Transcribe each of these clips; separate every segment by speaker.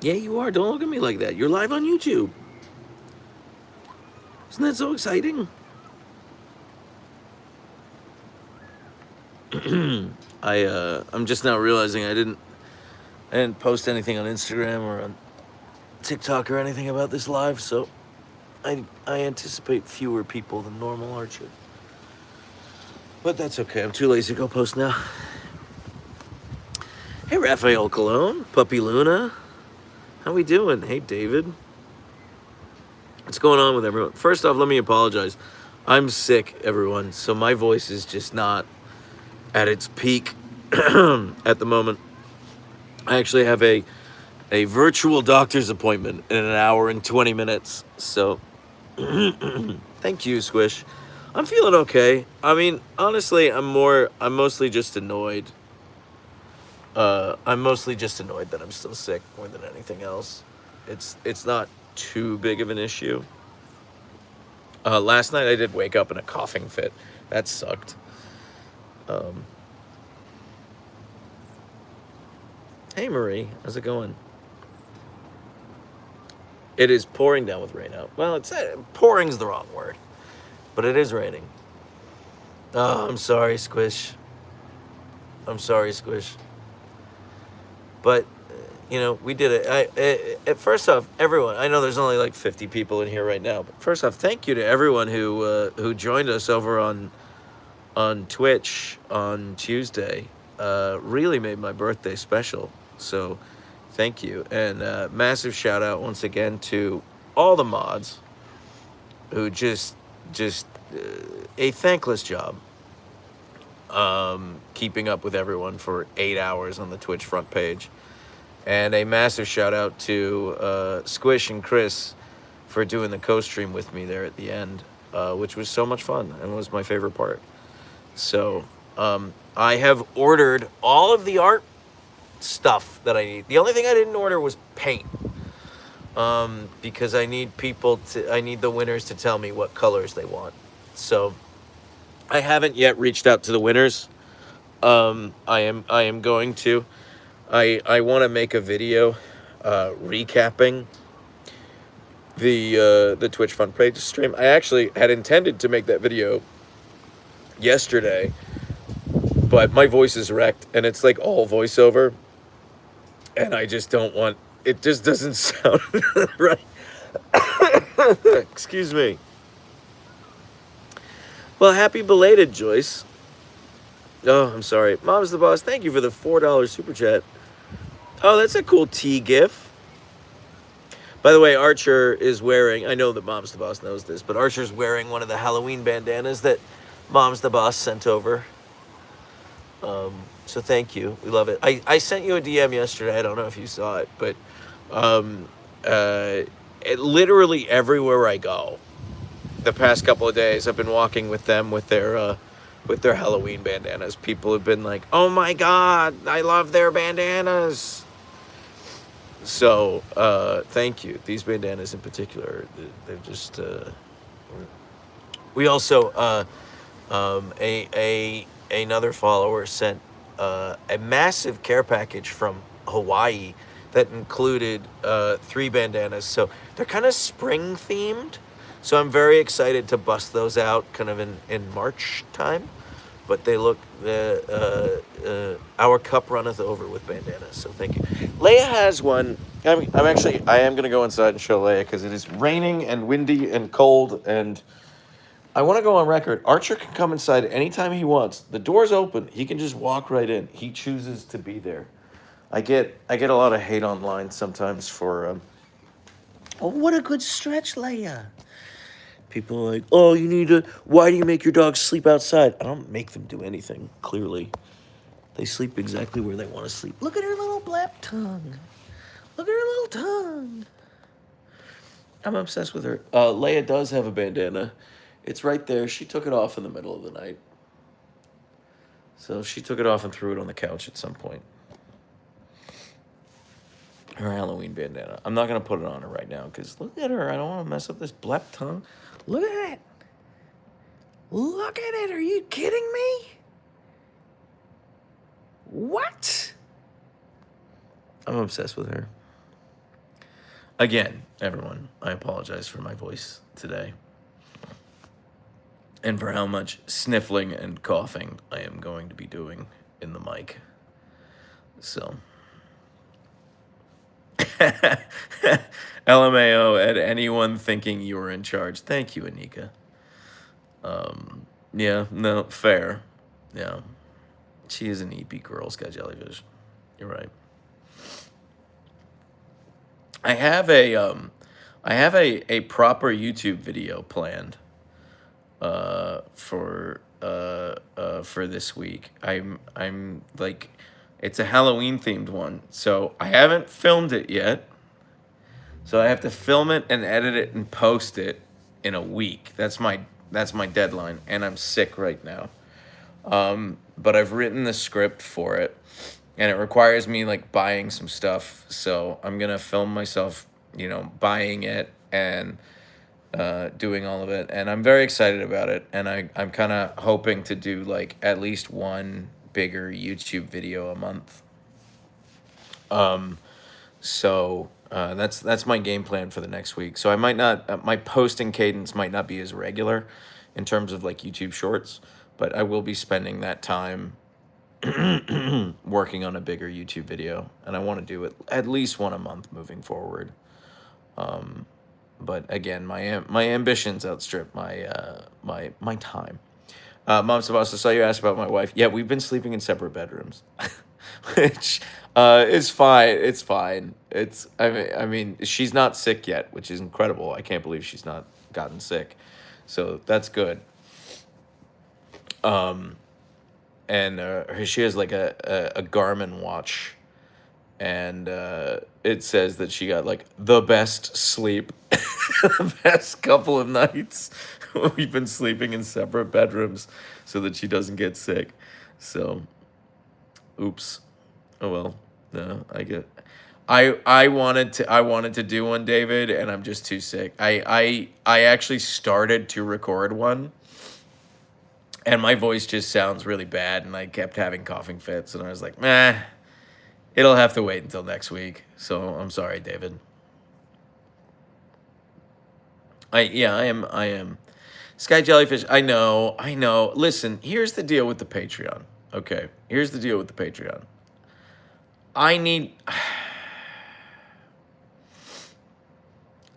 Speaker 1: Yeah, you are. Don't look at me like that. You're live on YouTube. Isn't that so exciting? I'm just now realizing I didn't post anything on Instagram or on TikTok or anything about this live, so I anticipate fewer people than normal, Archer. But that's okay. I'm too lazy to go post now. Hey, Raphael Cologne, Puppy Luna, how we doing? Hey, David. What's going on with everyone? First off, let me apologize. I'm sick, everyone, so my voice is just not at its peak at the moment. I actually have a virtual doctor's appointment in an hour and 20 minutes. So, thank you, Squish. I'm feeling okay. I mean, honestly, I'm mostly just annoyed. I'm mostly just annoyed that I'm still sick more than anything else. It's not too big of an issue. Last night I did wake up in a coughing fit. That sucked. Um, hey, Marie, how's it going? It is pouring down with rain out. Well, it's pouring's the wrong word, but it is raining. Oh, I'm sorry, Squish. I'm sorry, Squish. But we did it. First off, everyone. I know there's only like 50 people in here right now, but first off, thank you to everyone who joined us over on Twitch on Tuesday. Really made my birthday special. So, thank you, and massive shout out once again to all the mods who just a thankless job keeping up with everyone for 8 hours on the Twitch front page. And a massive shout out to Squish and Chris for doing the co-stream with me there at the end, which was so much fun and was my favorite part. So I have ordered all of the art stuff that I need. The only thing I didn't order was paint, because I need the winners to tell me what colors they want. So I haven't yet reached out to the winners. I am going to. I want to make a video recapping the Twitch front page stream. I actually had intended to make that video yesterday, but my voice is wrecked and it's like all voiceover, and I just don't want. It just doesn't sound right. Excuse me. Well, happy belated, Joyce. Oh, I'm sorry. Mom's the boss. Thank you for the $4 super chat. Oh, that's a cool tea gif. By the way, Archer is wearing, I know that Mom's the Boss knows this, but Archer's wearing one of the Halloween bandanas that Mom's the Boss sent over. So thank you. We love it. I sent you a DM yesterday. I don't know if you saw it, but literally everywhere I go, the past couple of days, I've been walking with them with their Halloween bandanas. People have been like, "Oh my God, I love their bandanas." So, thank you. These bandanas in particular, they're just. We also, another follower sent a massive care package from Hawaii that included 3 bandanas. So they're kind of spring themed. So I'm very excited to bust those out kind of in March time. But they look, our cup runneth over with bandanas, so thank you. Leia has one. I am going to go inside and show Leia because it is raining and windy and cold, and I want to go on record. Archer can come inside anytime he wants. The door's open. He can just walk right in. He chooses to be there. I get a lot of hate online sometimes for, oh, what a good stretch, Leia. People are like, oh, why do you make your dogs sleep outside? I don't make them do anything, clearly. They sleep exactly where they want to sleep. Look at her little blap tongue. Look at her little tongue. I'm obsessed with her. Leia does have a bandana. It's right there. She took it off in the middle of the night. So she took it off and threw it on the couch at some point. Her Halloween bandana. I'm not going to put it on her right now because look at her. I don't want to mess up this blap tongue. Look at it. Look at it. Are you kidding me? What? I'm obsessed with her. Again, everyone, I apologize for my voice today and for how much sniffling and coughing I am going to be doing in the mic. So, LMAO at anyone thinking you were in charge. Thank you, Anika. Yeah, no, fair. Yeah. She is an EP girl, Sky Jellyfish. You're right. I have a proper YouTube video planned for this week. I'm like, it's a Halloween themed one, so I haven't filmed it yet. So I have to film it and edit it and post it in a week. That's my deadline, and I'm sick right now. But I've written the script for it, and it requires me like buying some stuff. So I'm gonna film myself, buying it and doing all of it, and I'm very excited about it. And I'm kind of hoping to do like at least one bigger YouTube video a month. So that's my game plan for the next week. So I might not my posting cadence might not be as regular in terms of like YouTube Shorts, but I will be spending that time working on a bigger YouTube video, and I want to do it at least one a month moving forward. But again, my ambitions outstrip my time. Mom Sabasa, saw you asked about my wife. Yeah, we've been sleeping in separate bedrooms, which is fine. It's fine. I mean, she's not sick yet, which is incredible. I can't believe she's not gotten sick, so that's good. And she has like a Garmin watch, and it says that she got like the best sleep the past couple of nights. We've been sleeping in separate bedrooms so that she doesn't get sick. So, oops. Oh well. No, I wanted to do one, David, and I'm just too sick. I actually started to record one, and my voice just sounds really bad, and I kept having coughing fits, and I was like, meh, it'll have to wait until next week. So I'm sorry, David. I am. Sky Jellyfish, I know. Listen, here's the deal with the Patreon. Okay, here's the deal with the Patreon.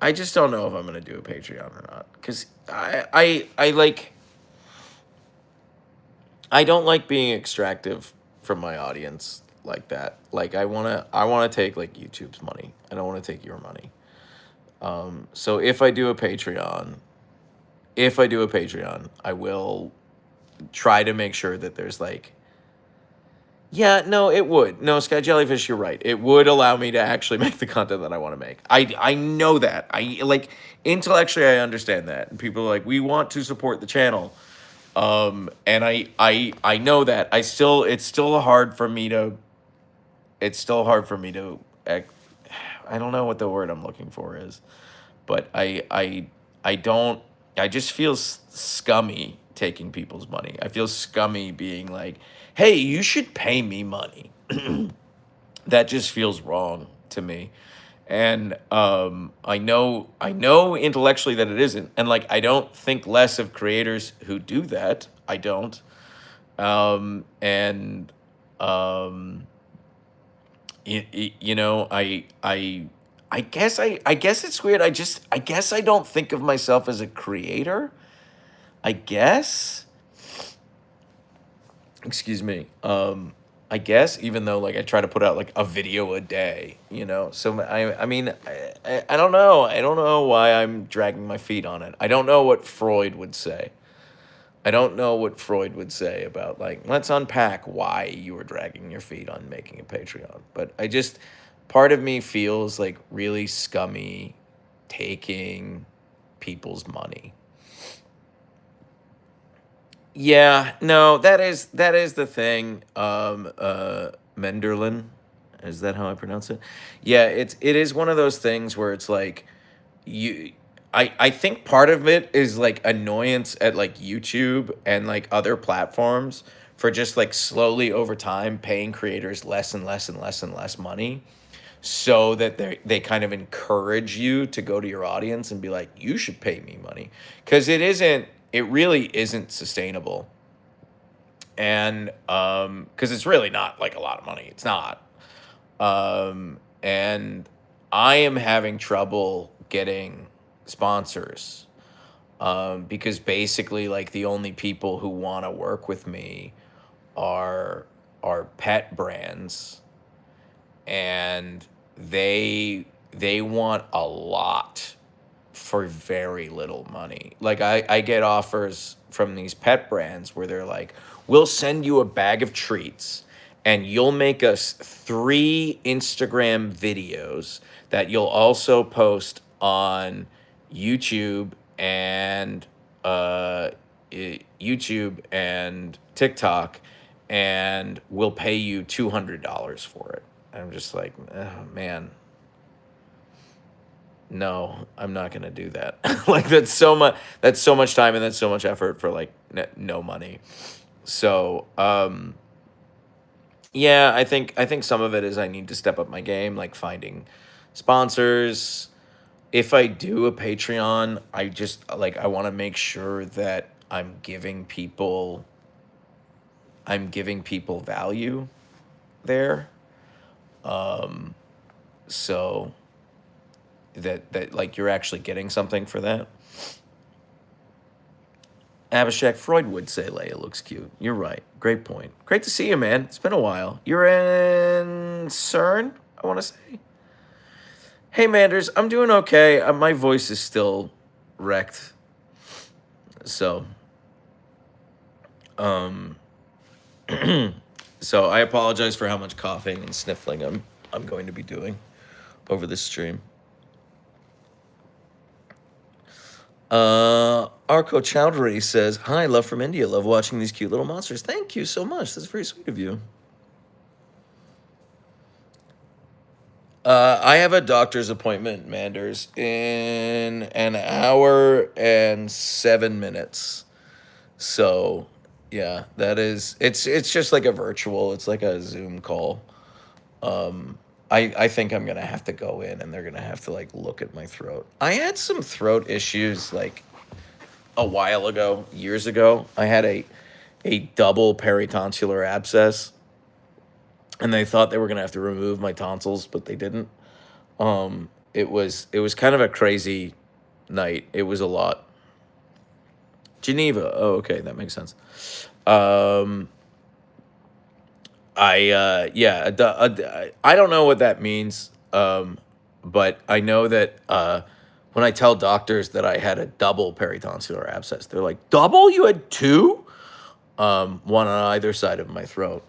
Speaker 1: I just don't know if I'm gonna do a Patreon or not, because I don't like being extractive from my audience like that. Like I wanna take like YouTube's money. I don't want to take your money. So if I do a Patreon, I will try to make sure that there's like, yeah, no, it would. No, Sky Jellyfish, you're right. It would allow me to actually make the content that I want to make. I know that. Intellectually I understand that. And people are like, we want to support the channel. And I know that. It's still hard for me to I don't know what the word I'm looking for is, but I just feel scummy taking people's money. I feel scummy being like, hey, you should pay me money. That just feels wrong to me. And I know intellectually that it isn't. And like, I don't think less of creators who do that. I don't. And I guess it's weird. I guess I don't think of myself as a creator. I guess. Excuse me. I guess, even though like I try to put out like a video a day, So I mean, I don't know. I don't know why I'm dragging my feet on it. I don't know what Freud would say. About like, let's unpack why you were dragging your feet on making a Patreon. But part of me feels like really scummy taking people's money. Yeah, no, that is the thing. Menderlin, is that how I pronounce it? Yeah, it is one of those things where it's like I think part of it is like annoyance at like YouTube and like other platforms for just like slowly over time paying creators less and less and less and less money. so that they kind of encourage you to go to your audience and be like, you should pay me money, because it really isn't sustainable. And because it's really not like a lot of money, it's not. And I am having trouble getting sponsors, because basically, like, the only people who want to work with me are pet brands, and they want a lot for very little money. Like, I get offers from these pet brands where they're like, we'll send you a bag of treats and you'll make us 3 Instagram videos that you'll also post on YouTube and YouTube and TikTok, and we'll pay you $200 for it. I'm just like, oh, man, no, I'm not gonna do that. Like, that's so much. That's so much time and that's so much effort for like no money. So yeah, I think some of it is I need to step up my game, like finding sponsors. If I do a Patreon, I just like I want to make sure that I'm giving people value there. So that like you're actually getting something for that. Abhishek, Freud would say Leia looks cute. You're right. Great point. Great to see you, man. It's been a while. You're in CERN, I want to say. Hey, Manders, I'm doing okay. My voice is still wrecked. So, um, so I apologize for how much coughing and sniffling I'm going to be doing over this stream. Arco Chowdhury says, hi, love from India. Love watching these cute little monsters. Thank you so much. That's very sweet of you. I have a doctor's appointment, Manders, in an hour and 7 minutes. So, yeah, it's just like a virtual. It's like a Zoom call. I think I'm gonna have to go in and they're gonna have to like look at my throat. I had some throat issues like a while ago, years ago. I had a double peritonsillar abscess, and they thought they were gonna have to remove my tonsils, but they didn't. It was kind of a crazy night. It was a lot. Geneva. Oh, okay, that makes sense. I don't know what that means. But I know that when I tell doctors that I had a double peritonsillar abscess, they're like, double? You had 2? One on either side of my throat.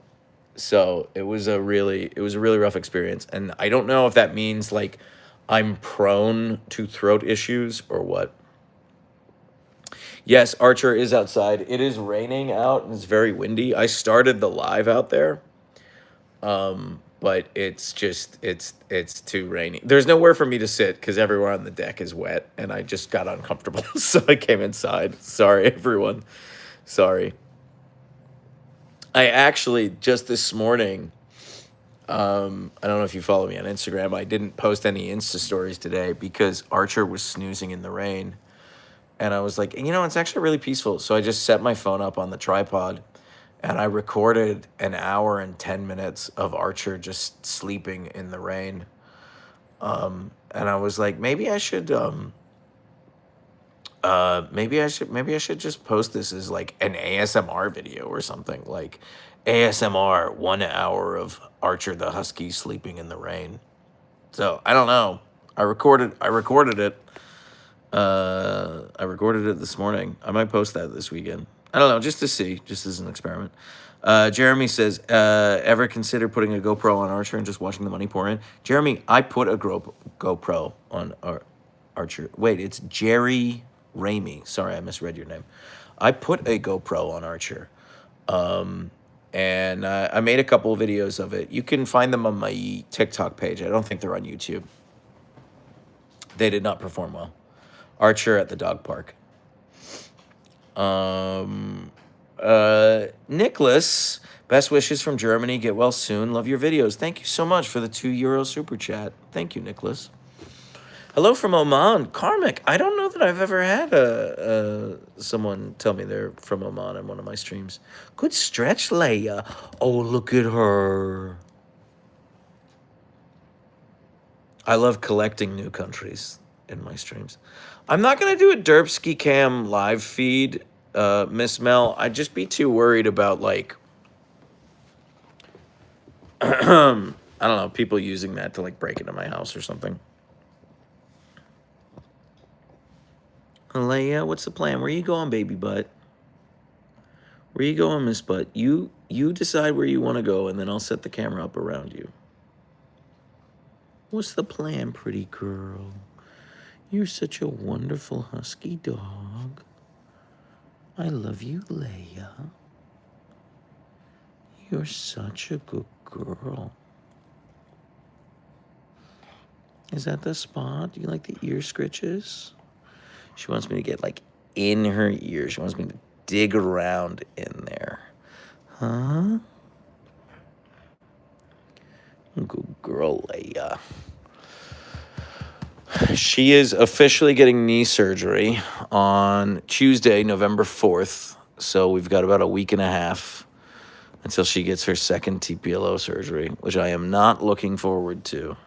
Speaker 1: So it was a really rough experience. And I don't know if that means like I'm prone to throat issues or what. Yes, Archer is outside. It is raining out and it's very windy. I started the live out there. But it's too rainy. There's nowhere for me to sit because everywhere on the deck is wet, and I just got uncomfortable, so I came inside. Sorry, everyone. Sorry. I actually, just this morning, I don't know if you follow me on Instagram, I didn't post any Insta stories today because Archer was snoozing in the rain. And I was like, it's actually really peaceful. So I just set my phone up on the tripod, and I recorded an hour and 10 minutes of Archer just sleeping in the rain. And I was like, maybe I should just post this as like an ASMR video or something, like ASMR 1 hour of Archer the Husky sleeping in the rain. So I don't know. I recorded it. I recorded it this morning. I might post that this weekend. I don't know, just to see, just as an experiment. Jeremy says, ever consider putting a GoPro on Archer and just watching the money pour in? Jeremy, I put a GoPro on Archer. Wait, it's Jerry Ramey. Sorry, I misread your name. I put a GoPro on Archer. And I made a couple of videos of it. You can find them on my TikTok page. I don't think they're on YouTube. They did not perform well. Archer at the dog park. Nicholas, best wishes from Germany. Get well soon. Love your videos. Thank you so much for the €2 super chat. Thank you, Nicholas. Hello from Oman, Karmik. I don't know that I've ever had someone tell me they're from Oman in one of my streams. Good stretch, Leia. Oh, look at her. I love collecting new countries in my streams. I'm not gonna do a Derpski Cam live feed, Miss Mel. I'd just be too worried about like I don't know, people using that to like break into my house or something. Leia, what's the plan? Where you going, baby butt? Where you going, Miss Butt? You decide where you want to go, and then I'll set the camera up around you. What's the plan, pretty girl? You're such a wonderful husky dog. I love you, Leia. You're such a good girl. Is that the spot? Do you like the ear scritches? She wants me to get, like, in her ear. She wants me to dig around in there. Huh? Good girl, Leia. She is officially getting knee surgery on Tuesday, November 4th. So we've got about a week and a half until she gets her second TPLO surgery, which I am not looking forward to.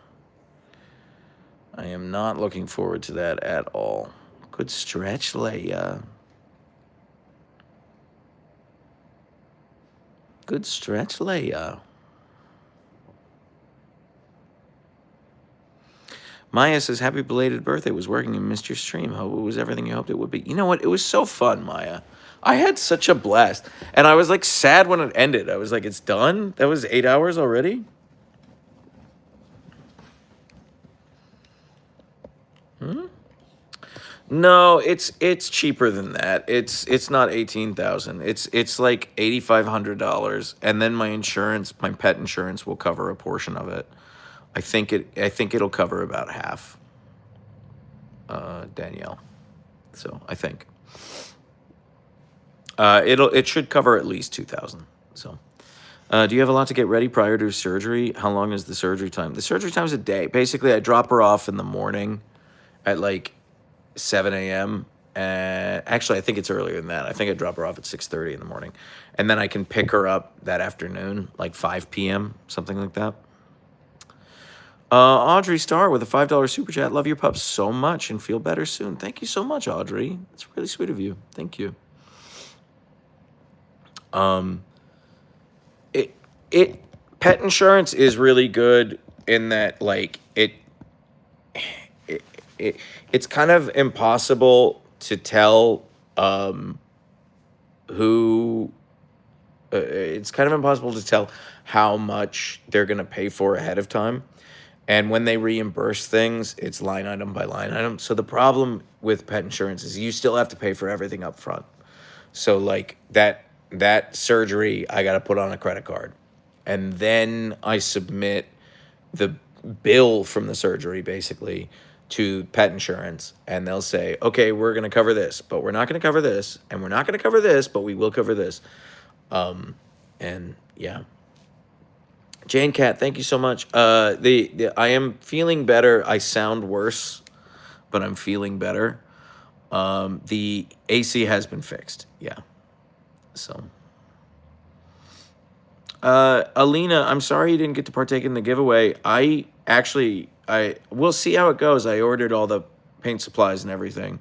Speaker 1: I am not looking forward to that at all. Good stretch, Leia. Good stretch, Leia. Maya says, happy belated birthday. Was working and missed your stream. Hope it was everything you hoped it would be. You know what? It was so fun, Maya. I had such a blast. And I was like sad when it ended. I was like, it's done? That was 8 hours already? No, it's cheaper than that. It's not 18,000. It's like $8,500, and then my insurance, my pet insurance, will cover a portion of it. I think it'll cover about half. Danielle. So I think it should cover at least 2,000. So. Do you have a lot to get ready prior to surgery? How long is the surgery time? The surgery time's a day. Basically, I drop her off in the morning at like 7 a.m. Actually, I think it's earlier than that. I think I drop her off at 6:30 in the morning. And then I can pick her up that afternoon, like 5 p.m., something like that. Audrey Starr with a $5 super chat. Love your pups so much and feel better soon. Thank you so much, Audrey. It's really sweet of you. Thank you. Pet insurance is really good in that, like, it's kind of impossible to tell it's kind of impossible to tell how much they're going to pay for ahead of time. And when they reimburse things, it's line item by line item. So the problem with pet insurance is you still have to pay for everything up front. So like that surgery, I got to put on a credit card. And then I submit the bill from the surgery, basically, to pet insurance. And they'll say, okay, we're going to cover this, but we're not going to cover this. And we're not going to cover this, but we will cover this. And yeah. Jane Cat, thank you so much. I am feeling better. I sound worse, but I'm feeling better. The AC has been fixed. Yeah. So. Alina, I'm sorry you didn't get to partake in the giveaway. We'll see how it goes. I ordered all the paint supplies and everything.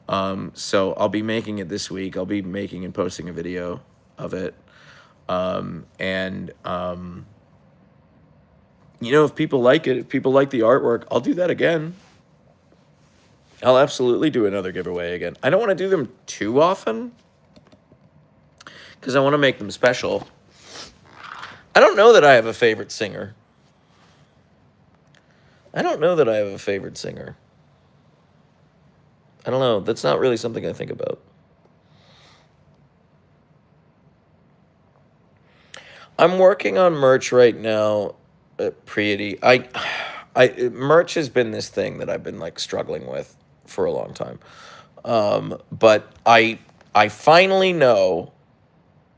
Speaker 1: So I'll be making it this week. I'll be making and posting a video of it. You know, if people like it, if people like the artwork, I'll do that again. I'll absolutely do another giveaway again. I don't want to do them too often because I want to make them special. I don't know that I have a favorite singer. I don't know. That's not really something I think about. I'm working on merch right now, Priyati. Merch has been this thing that I've been like struggling with for a long time. But I finally know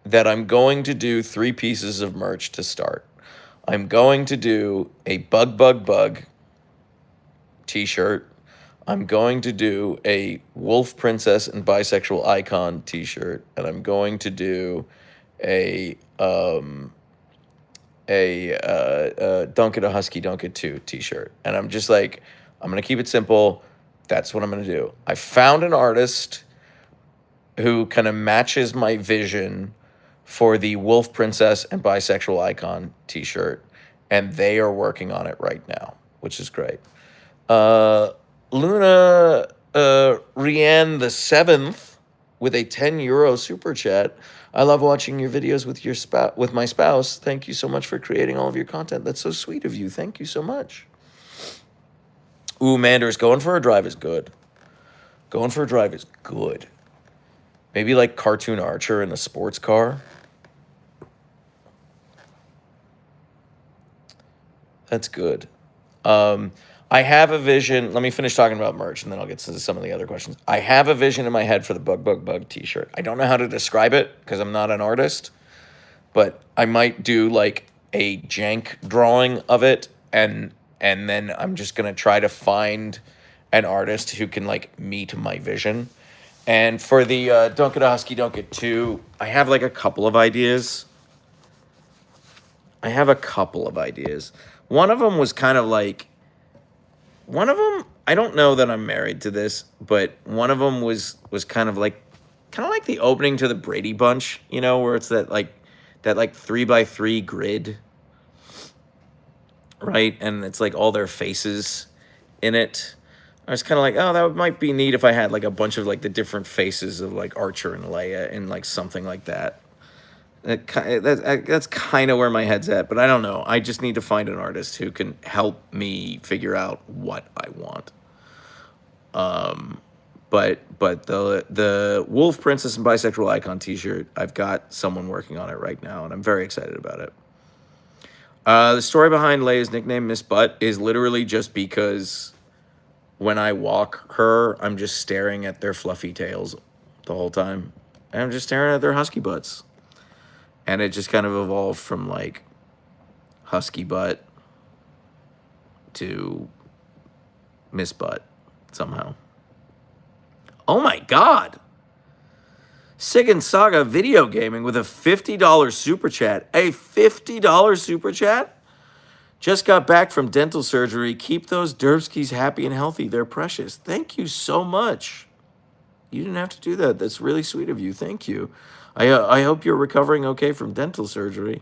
Speaker 1: that I'm going to do 3 pieces of merch to start. I'm going to do a Bug Bug Bug t-shirt. I'm going to do a Wolf Princess and Bisexual Icon t-shirt, and I'm going to do a Dunk It a Husky Dunk It 2 t-shirt. And I'm just like, I'm going to keep it simple. That's what I'm going to do. I found an artist who kind of matches my vision for the Wolf Princess and Bisexual Icon t-shirt, and they are working on it right now, which is great. Luna Rianne the 7th with a €10 super chat. I love watching your videos with my spouse. Thank you so much for creating all of your content. That's so sweet of you. Thank you so much. Ooh, Manders, going for a drive is good. Going for a drive is good. Maybe like Cartoon Archer in a sports car. That's good. I have a vision. Let me finish talking about merch, and then I'll get to some of the other questions. I have a vision in my head for the Bug Bug Bug t-shirt. I don't know how to describe it because I'm not an artist, but I might do like a jank drawing of it, and then I'm just going to try to find an artist who can like meet my vision. And for the Dunk It a Husky Dunk It 2, I have like a couple of ideas. One of them was kind of like, I don't know that I'm married to this, but one of them was kind of like the opening to the Brady Bunch, you know, where it's that 3x3 grid, right? And it's like all their faces in it. I was kind of like, oh, that might be neat if I had like a bunch of like the different faces of like Archer and Leia and like something like that. That's kind of where my head's at, but I don't know. I just need to find an artist who can help me figure out what I want. But the Wolf Princess and Bisexual Icon t-shirt, I've got someone working on it right now, and I'm very excited about it. The story behind Leia's nickname, Miss Butt, is literally just because when I walk her, I'm just staring at their fluffy tails the whole time. And I'm just staring at their husky butts. And it just kind of evolved from, like, husky butt to Miss Butt somehow. Oh, my God. Sigan Saga Video Gaming with a $50 super chat. A $50 super chat? Just got back from dental surgery. Keep those Derpskis happy and healthy. They're precious. Thank you so much. You didn't have to do that. That's really sweet of you. Thank you. I hope you're recovering okay from dental surgery.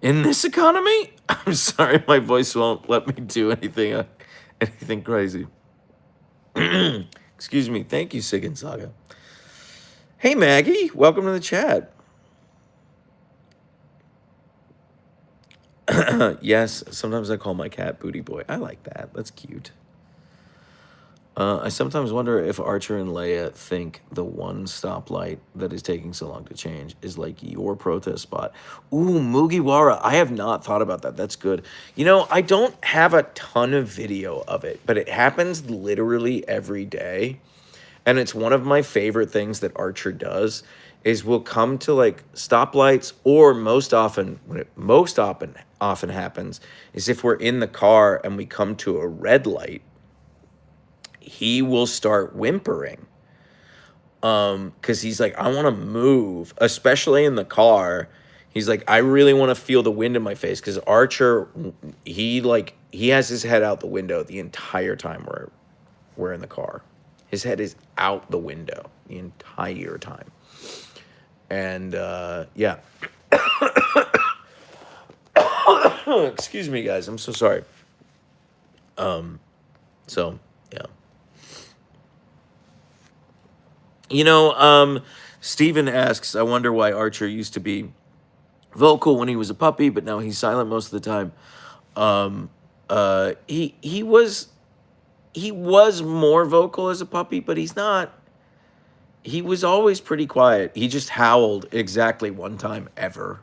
Speaker 1: In this economy? I'm sorry, my voice won't let me do anything crazy. Excuse me. Thank you, Sigan Saga. Hey, Maggie. Welcome to the chat. Yes, sometimes I call my cat Booty Boy. I like that. That's cute. I sometimes wonder if Archer and Leia think the one stoplight that is taking so long to change is like your protest spot. Ooh, Mugiwara. I have not thought about that. That's good. You know, I don't have a ton of video of it, but it happens literally every day. And it's one of my favorite things that Archer does is we'll come to like stoplights, or most often happens is if we're in the car and we come to a red light, he will start whimpering. Because he's like, I want to move, especially in the car. He's like, I really want to feel the wind in my face. Because Archer, he has his head out the window the entire time we're in the car. His head is out the window the entire time. And, yeah. Excuse me, guys. I'm so sorry. So, yeah. You know, Steven asks, I wonder why Archer used to be vocal when he was a puppy, but now he's silent most of the time. He was more vocal as a puppy, but he's not. He was always pretty quiet. He just howled exactly one time ever.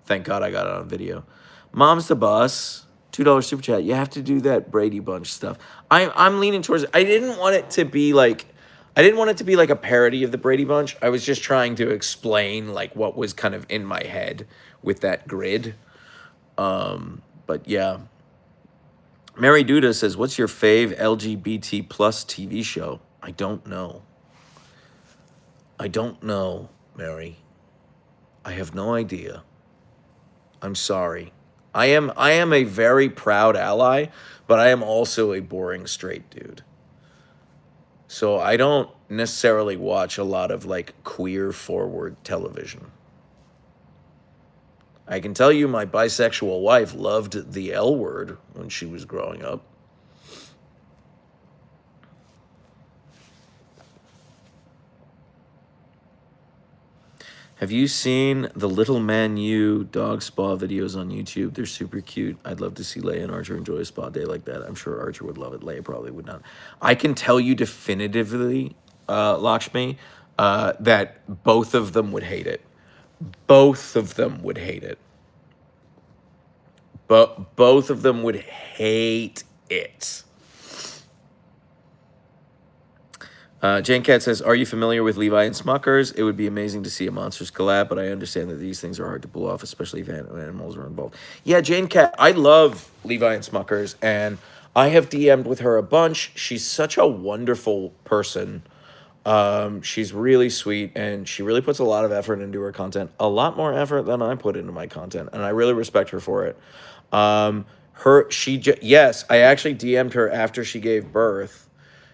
Speaker 1: Thank God I got it on video. Mom's the boss. $2 super chat. You have to do that Brady Bunch stuff. I'm leaning towards it. I didn't want it to be like I didn't want it to be like a parody of the Brady Bunch. I was just trying to explain like what was kind of in my head with that grid. But yeah. Mary Duda says, "What's your fave LGBT plus TV show?" I don't know. I don't know, Mary. I have no idea. I'm sorry. I am a very proud ally, but I am also a boring straight dude. So I don't necessarily watch a lot of like queer forward television. I can tell you my bisexual wife loved the L Word when she was growing up. Have you seen the Little Man U dog spa videos on YouTube? They're super cute. I'd love to see Leia and Archer enjoy a spa day like that. I'm sure Archer would love it. Leia probably would not. I can tell you definitively, Lakshmi, that both of them would hate it. Both of them would hate it. But both of them would hate it. Jane Cat says, "Are you familiar with Levi and Smuckers? It would be amazing to see a Monsters collab, but I understand that these things are hard to pull off, especially if animals are involved." Yeah, Jane Cat, I love Levi and Smuckers, and I have DM'd with her a bunch. She's such a wonderful person. She's really sweet, and she really puts a lot of effort into her content, a lot more effort than I put into my content, and I really respect her for it. Yes, I actually DM'd her after she gave birth,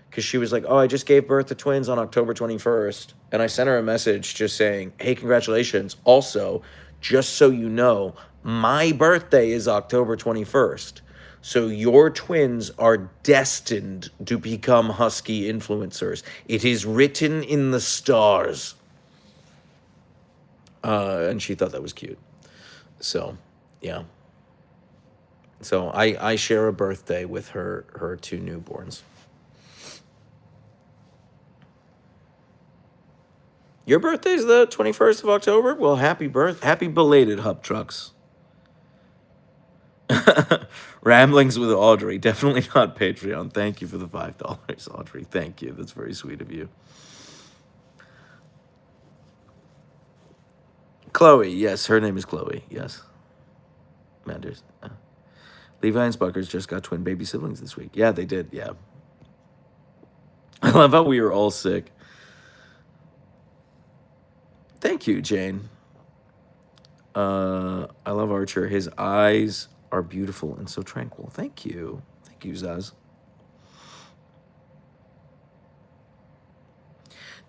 Speaker 1: because she was like, "Oh, I just gave birth to twins on October 21st." And I sent her a message just saying, "Hey, congratulations. Also, just so you know, my birthday is October 21st. So your twins are destined to become Husky influencers. It is written in the stars." And she thought that was cute. So, yeah. So I share a birthday with her two newborns. Your birthday's the 21st of October? Well, happy belated Hub Trucks. Ramblings with Audrey. Definitely not Patreon. Thank you for the $5, Audrey. Thank you. That's very sweet of you. Chloe. Yes, her name is Chloe. Yes. Manders. Levi and Spuckers just got twin baby siblings this week. Yeah, they did. Yeah. I love how we were all sick. Thank you, Jane. I love Archer. His eyes are beautiful and so tranquil. Thank you. Thank you, Zaz.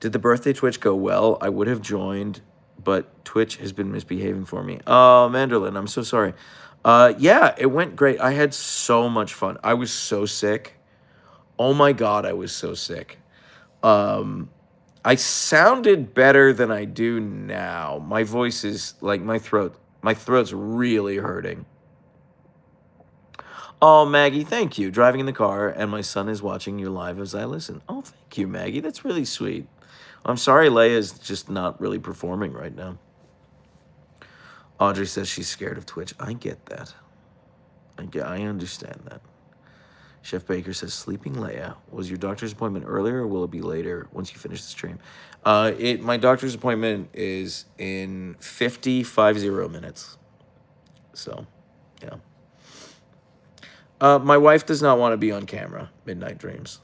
Speaker 1: Did the birthday Twitch go well? I would have joined, but Twitch has been misbehaving for me. Oh, Manderlin, I'm so sorry. Yeah, it went great. I had so much fun. I was so sick. Oh my God, I was so sick. I sounded better than I do now. My voice is like my throat's really hurting. Oh, Maggie, thank you. Driving in the car, and my son is watching you live as I listen. Oh, thank you, Maggie. That's really sweet. I'm sorry Leia's just not really performing right now. Audrey says she's scared of Twitch. I get that. I understand that. Chef Baker says, "Sleeping Leia, was your doctor's appointment earlier or will it be later once you finish the stream?" My doctor's appointment is in 50 minutes. So, yeah. My wife does not want to be on camera, Midnight Dreams.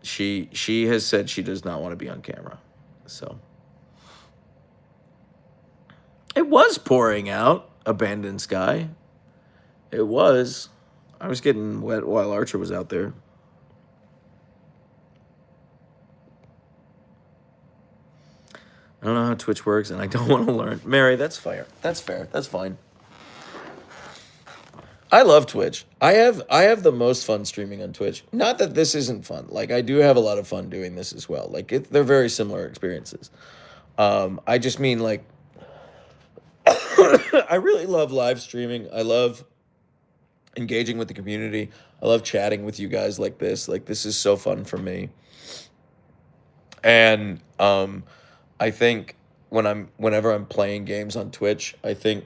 Speaker 1: She has said she does not want to be on camera. So, it was pouring out, Abandoned Sky. It was. I was getting wet while Archer was out there. I don't know how Twitch works, and I don't want to learn. Mary, that's fair. That's fair. That's fine. I love Twitch. I have the most fun streaming on Twitch. Not that this isn't fun. Like, I do have a lot of fun doing this as well. Like, they're very similar experiences. I just mean, like, I really love live streaming. I love engaging with the community. I love chatting with you guys like this. Like, this is so fun for me. And I think whenever I'm playing games on Twitch, I think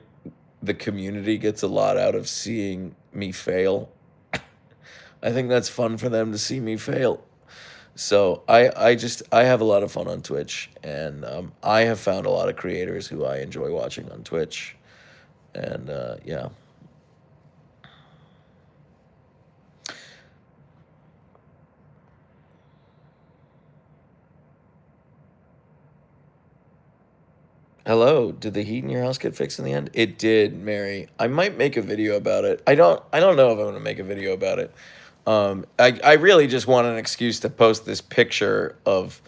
Speaker 1: the community gets a lot out of seeing me fail. I think that's fun for them to see me fail. So I have a lot of fun on Twitch, and I have found a lot of creators who I enjoy watching on Twitch, and yeah. Hello, did the heat in your house get fixed in the end? It did, Mary. I might make a video about it. I don't know if I'm gonna make a video about it. I really just want an excuse to post this picture of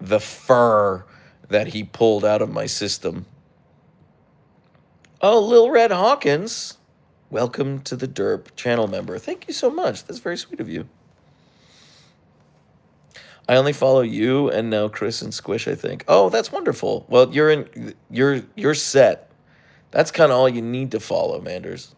Speaker 1: the fur that he pulled out of my system. Oh, Lil Red Hawkins. Welcome to the Derp channel member. Thank you so much. That's very sweet of you. I only follow you and now Chris and Squish, I think. Oh, that's wonderful. Well, you're set. That's kind of all you need to follow, Manders.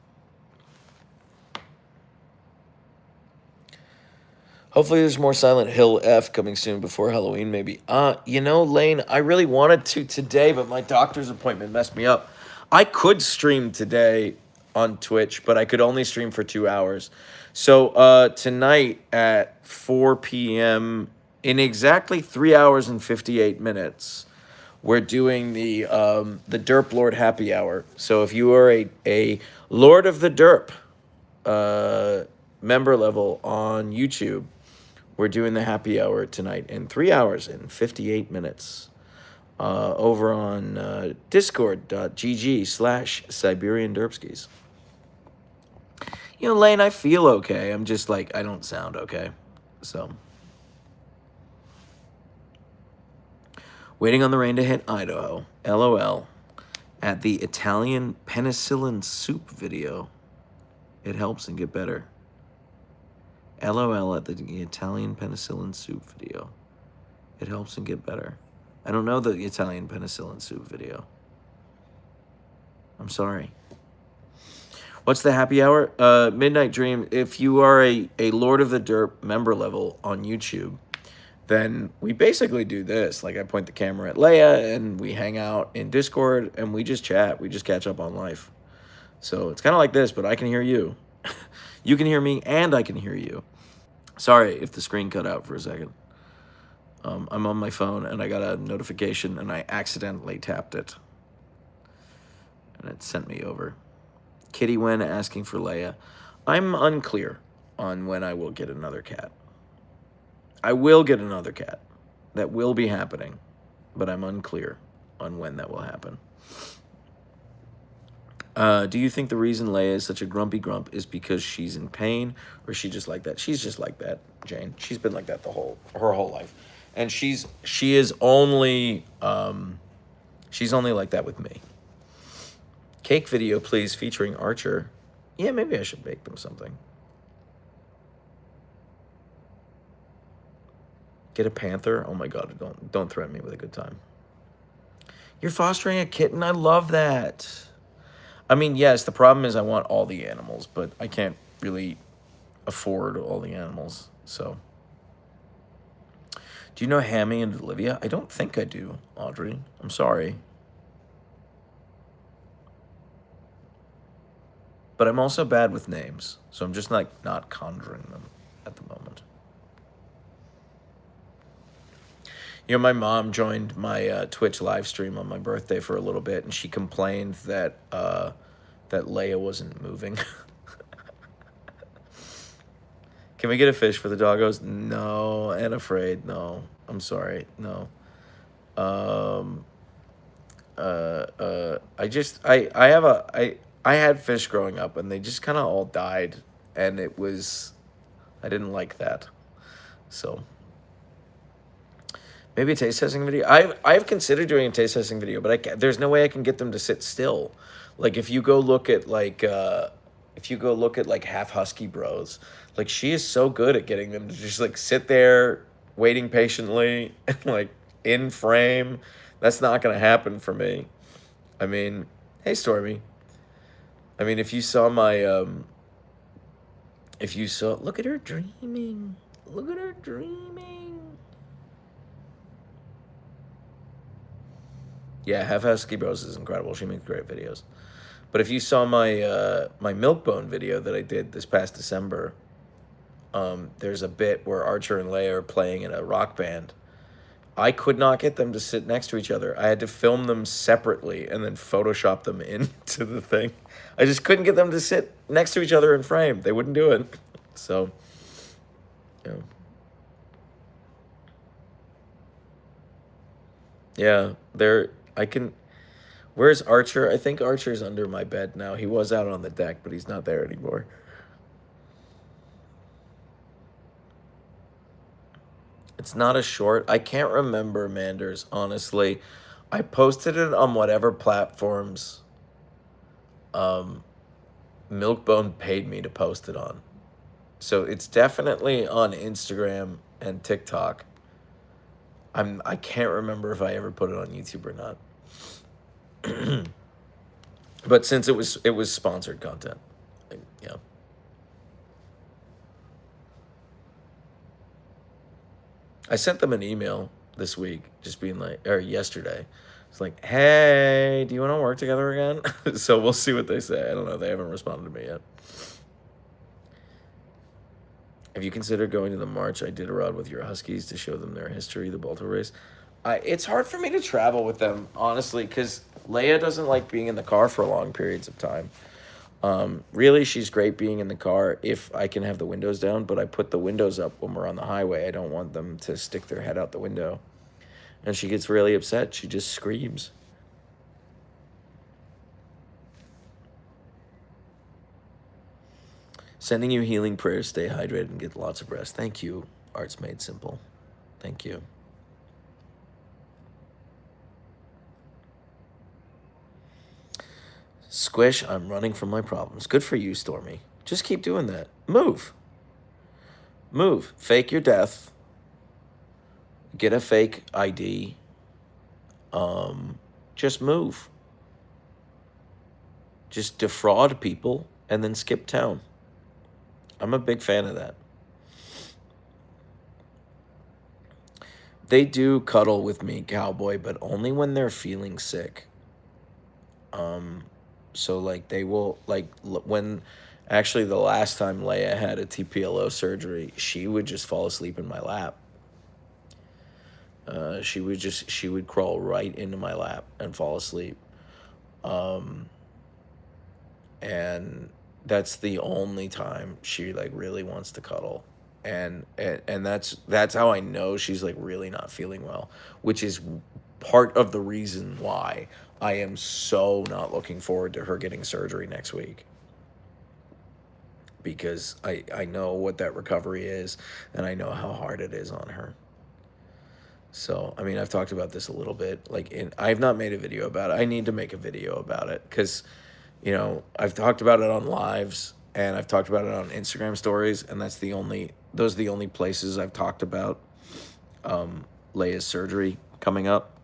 Speaker 1: Hopefully there's more Silent Hill F coming soon before Halloween, maybe. Lane, I really wanted to today, but my doctor's appointment messed me up. I could stream today on Twitch, but I could only stream for 2 hours. So tonight at 4 p.m., in exactly 3 hours and 58 minutes, we're doing the Derp Lord Happy Hour. So if you are a Lord of the Derp member level on YouTube, we're doing the happy hour tonight in 3 hours and 58 minutes over on discord.gg/Siberian Derpskis. Lane, I feel okay. I'm just like, I don't sound okay. So, waiting on the rain to hit Idaho. LOL. At the Italian penicillin soup video. It helps and get better. LOL at the Italian penicillin soup video. It helps and get better. I don't know the Italian penicillin soup video. I'm sorry. What's the happy hour? Midnight Dream. If you are a Lord of the Derp member level on YouTube, then we basically do this. Like, I point the camera at Leia, and we hang out in Discord, and we just chat. We just catch up on life. So it's kind of like this, but I can hear you. You can hear me, and I can hear you. Sorry if the screen cut out for a second. I'm on my phone, and I got a notification, and I accidentally tapped it. And it sent me over. Kitty Wen asking for Leia. I'm unclear on when I will get another cat. I will get another cat. That will be happening. But I'm unclear on when that will happen. Do you think the reason Leia is such a grumpy grump is because she's in pain, or is she just like that? She's just like that, Jane. She's been like that her whole life, and she is only she's only like that with me. Cake video, please, featuring Archer. Yeah, maybe I should bake them something. Get a panther? Oh my God! Don't threaten me with a good time. You're fostering a kitten. I love that. I mean, yes, the problem is I want all the animals, but I can't really afford all the animals, so. Do you know Hammy and Olivia? I don't think I do, Audrey. I'm sorry. But I'm also bad with names, so I'm just not conjuring them at the moment. My mom joined my Twitch live stream on my birthday for a little bit, and she complained that Leia wasn't moving. Can we get a fish for the doggos? No, and afraid. No, I'm sorry. No. I had fish growing up, and they just kind of all died, and I didn't like that. So maybe a taste testing video. I've considered doing a taste testing video, but there's no way I can get them to sit still. Like, if you go look at Half Husky Bros, like, she is so good at getting them to just sit there waiting patiently and in frame. That's not gonna happen for me. I mean, hey Stormy. I mean, if you saw look at her dreaming. Look at her dreaming. Yeah, Half Husky Bros is incredible. She makes great videos. But if you saw my Milkbone video that I did this past December, there's a bit where Archer and Leia are playing in a rock band. I could not get them to sit next to each other. I had to film them separately and then Photoshop them into the thing. I just couldn't get them to sit next to each other in frame. They wouldn't do it. So, yeah. Yeah, I can. Where's Archer? I think Archer's under my bed now. He was out on the deck, but he's not there anymore. It's not a short. I can't remember, Manders, honestly. I posted it on whatever platforms Milkbone paid me to post it on. So it's definitely on Instagram and TikTok. I can't remember if I ever put it on YouTube or not. But since it was sponsored content. Yeah. I sent them an email this week, just being like, or yesterday. It's like, hey, do you want to work together again? So we'll see what they say. I don't know. They haven't responded to me yet. Have you considered going to the march I did around with your Huskies to show them their history, the Baltimore race? It's hard for me to travel with them, honestly, because Leia doesn't like being in the car for long periods of time. Really, she's great being in the car if I can have the windows down, but I put the windows up when we're on the highway. I don't want them to stick their head out the window. And she gets really upset. She just screams. Sending you healing prayers. Stay hydrated and get lots of rest. Thank you, Arts Made Simple. Thank you. Squish, I'm running from my problems. Good for you, Stormy. Just keep doing that. Move. Move. Fake your death. Get a fake ID. Just move. Just defraud people and then skip town. I'm a big fan of that. They do cuddle with me, Cowboy, but only when they're feeling sick. So like they will when actually the last time Leia had a TPLO surgery, she would just fall asleep in my lap. She would crawl right into my lap and fall asleep. And that's the only time she like really wants to cuddle. And that's how I know she's like really not feeling well, which is part of the reason why I am so not looking forward to her getting surgery next week. Because I know what that recovery is, and I know how hard it is on her. So, I mean, I've talked about this a little bit. I've not made a video about it. I need to make a video about it because, you know, I've talked about it on lives and I've talked about it on Instagram stories, and those are the only places I've talked about Leia's surgery coming up.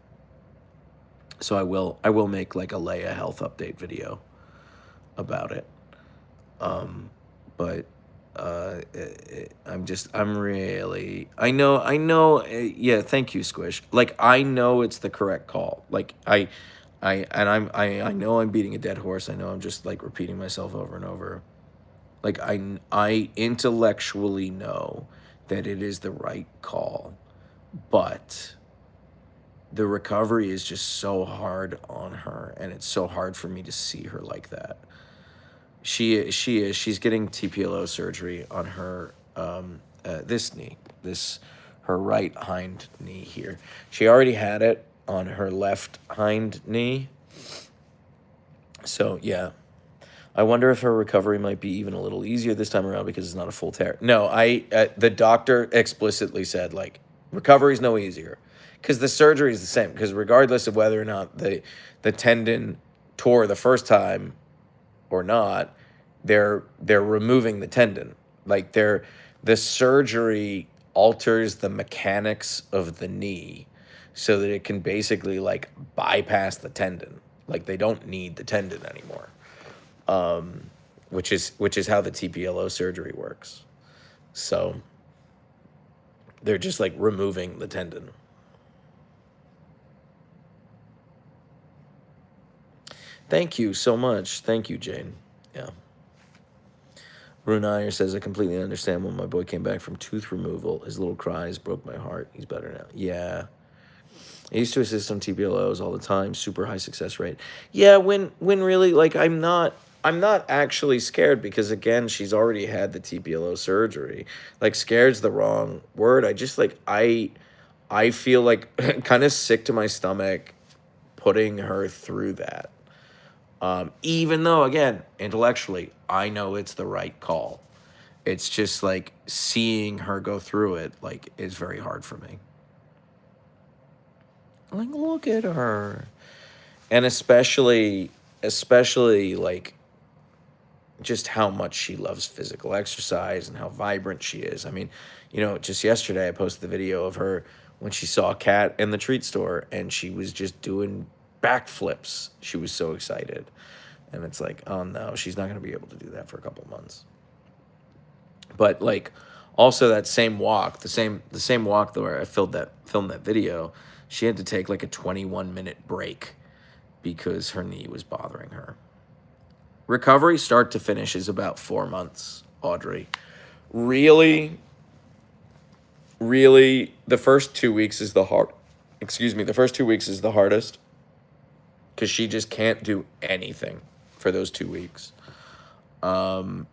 Speaker 1: So I will make like a Leia health update video about it. But I'm really, I know, yeah, thank you, Squish. Like, I know it's the correct call. Like, I know I'm beating a dead horse. I know I'm just like repeating myself over and over. Like, I intellectually know that it is the right call, but the recovery is just so hard on her, and it's so hard for me to see her like that. She's getting TPLO surgery on her this knee, her right hind knee here. She already had it on her left hind knee. So yeah, I wonder if her recovery might be even a little easier this time around because it's not a full tear. No, the doctor explicitly said like recovery is no easier because the surgery is the same. Because regardless of whether or not the tendon tore the first time or not, they're removing the tendon. Like the surgery alters the mechanics of the knee so that it can basically like bypass the tendon. Like they don't need the tendon anymore. Which is how the TPLO surgery works. So they're just like removing the tendon. Thank you so much. Thank you, Jane. Yeah. Runayer says, I completely understand when my boy came back from tooth removal. His little cries broke my heart. He's better now. Yeah. I used to assist on TPLOs all the time, super high success rate. Yeah, when really like I'm not actually scared because again, she's already had the TPLO surgery. Like scared's the wrong word. I just like I feel like kind of sick to my stomach putting her through that. Even though again, intellectually, I know it's the right call. It's just like seeing her go through it like is very hard for me. Like look at her. And especially like just how much she loves physical exercise and how vibrant she is. I mean, just yesterday I posted the video of her when she saw a cat in the treat store and she was just doing backflips. She was so excited. And it's like, oh no, she's not going to be able to do that for a couple months. But like also that same walk, the same walk where I filmed that video, she had to take like a 21-minute break because her knee was bothering her. Recovery start to finish is about 4 months, Audrey. Really, really, the first 2 weeks is the hard. Excuse me, the first 2 weeks is the hardest because she just can't do anything for those 2 weeks. And